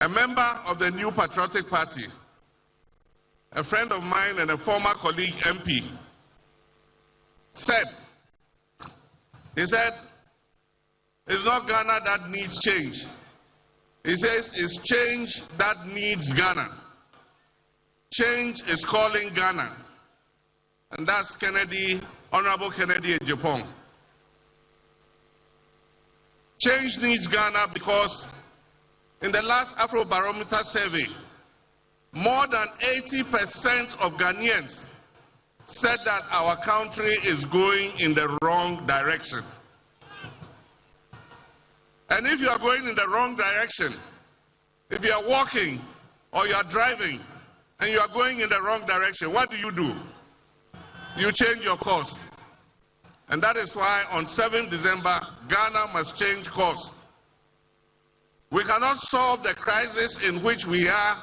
A member of the New Patriotic Party, a friend of mine and a former colleague MP, said, it's not Ghana that needs change. He says it's change that needs Ghana. Change is calling Ghana. And that's Honorable Kennedy Agyapong. Change needs Ghana because in the last Afrobarometer survey, more than 80% of Ghanaians said that our country is going in the wrong direction. And if you are going in the wrong direction, if you are walking or you are driving and you are going in the wrong direction, what do? You change your course. And that is why on 7th December, Ghana must change course. We cannot solve the crisis in which we are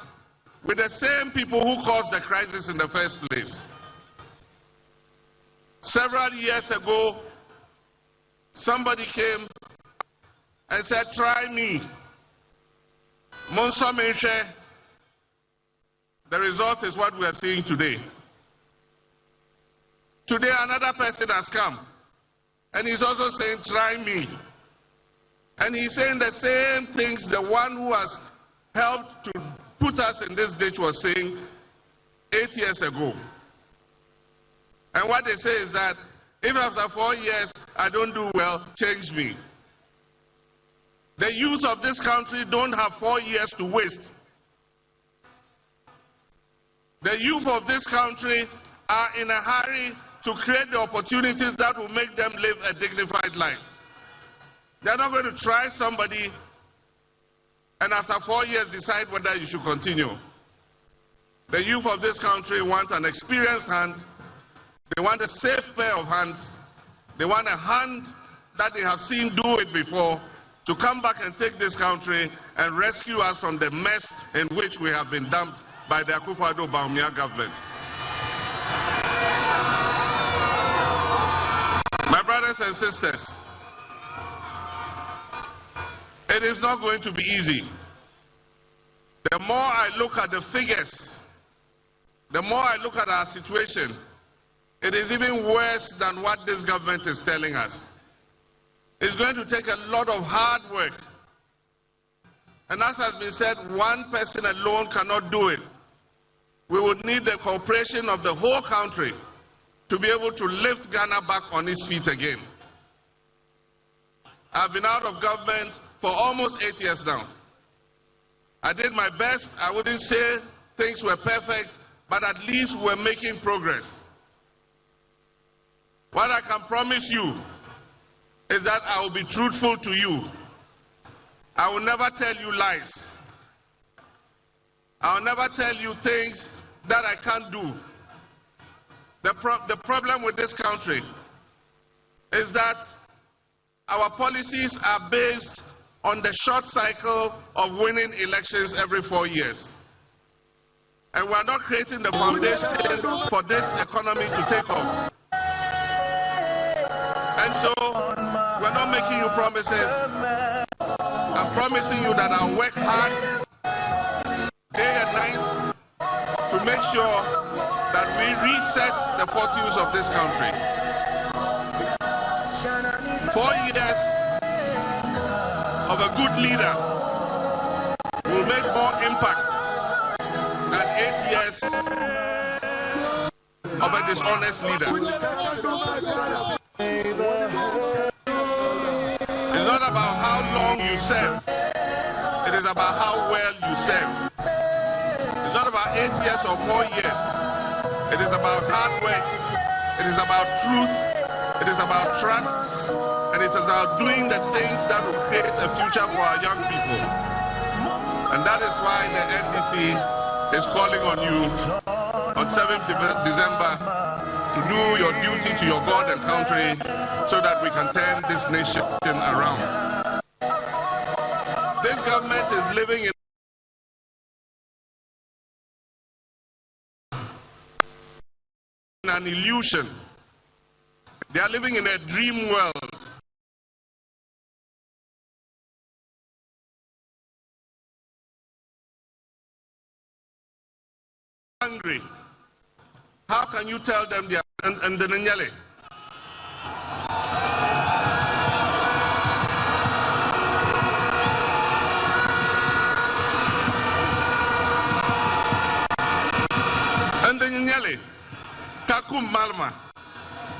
with the same people who caused the crisis in the first place. Several years ago, somebody came and said, try me. Monso Menche. The result is what we are seeing today. Today another person has come and he's also saying, try me. And he's saying the same things the one who has helped to put us in this ditch was saying 8 years ago. And what they say is that if after 4 years I don't do well, change me. The youth of this country don't have 4 years to waste. The youth of this country are in a hurry to create the opportunities that will make them live a dignified life. They're not going to try somebody and after 4 years decide whether you should continue. The youth of this country want an experienced hand. They want a safe pair of hands. They want a hand that they have seen do it before to come back and take this country and rescue us from the mess in which we have been dumped by the Akufo-Addo government. My brothers and sisters, it is not going to be easy. The more I look at the figures, the more I look at our situation, it is even worse than what this government is telling us. It's going to take a lot of hard work. And as has been said, one person alone cannot do it. We would need the cooperation of the whole country to be able to lift Ghana back on its feet again. I've been out of government for almost 8 years now. I did my best. I wouldn't say things were perfect, but at least we're making progress. What I can promise you is that I will be truthful to you. I will never tell you lies. I will never tell you things that I can't do. The problem with this country is that our policies are based on the short cycle of winning elections every 4 years. And we are not creating the foundation for this economy to take off. And so, we're not making you promises. I'm promising you that I'll work hard, day and night, to make sure that we reset the fortunes of this country. 4 years of a good leader will make more impact than 8 years of a dishonest leader. It's not about how long you serve. It is about how well you serve. It's not about 8 years or 4 years. It is about hard work. It is about truth. It is about trust. And it is about doing the things that will create a future for our young people. And that is why the NDC is calling on you on 7th December to do your duty to your God and country so that we can turn this nation around. This government is living in an illusion. They are living in a dream world. hungry, how can you tell them they are and the Nyele? And the Nyele, Kakum Malma,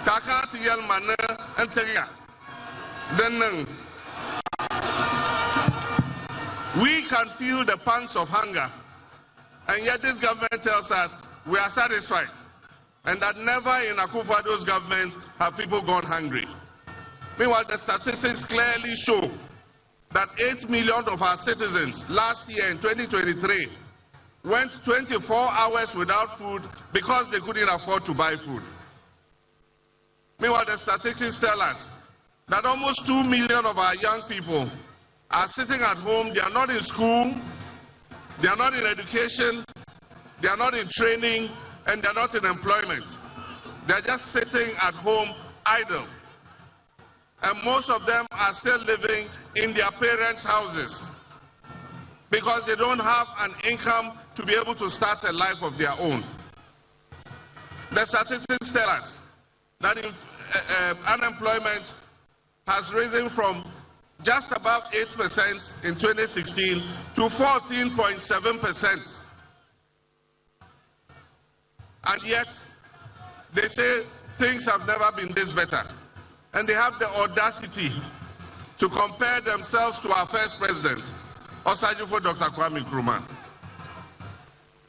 Kakati Yalmana, and Teria. Then we can feel the pangs of hunger, and yet this government tells us we are satisfied, and that never in Akufo-Addo's government have people gone hungry. Meanwhile, the statistics clearly show that 8 million of our citizens last year in 2023 went 24 hours without food because they couldn't afford to buy food. Meanwhile, the statistics tell us that almost 2 million of our young people are sitting at home. They are not in school, they are not in education, they are not in training, and they are not in employment. They are just sitting at home idle. And most of them are still living in their parents' houses because they don't have an income to be able to start a life of their own. The statistics tell us that unemployment has risen from just above 8% in 2016 to 14.7%. And yet, they say things have never been this better. And they have the audacity to compare themselves to our first president, Osagyefo Dr. Kwame Nkrumah.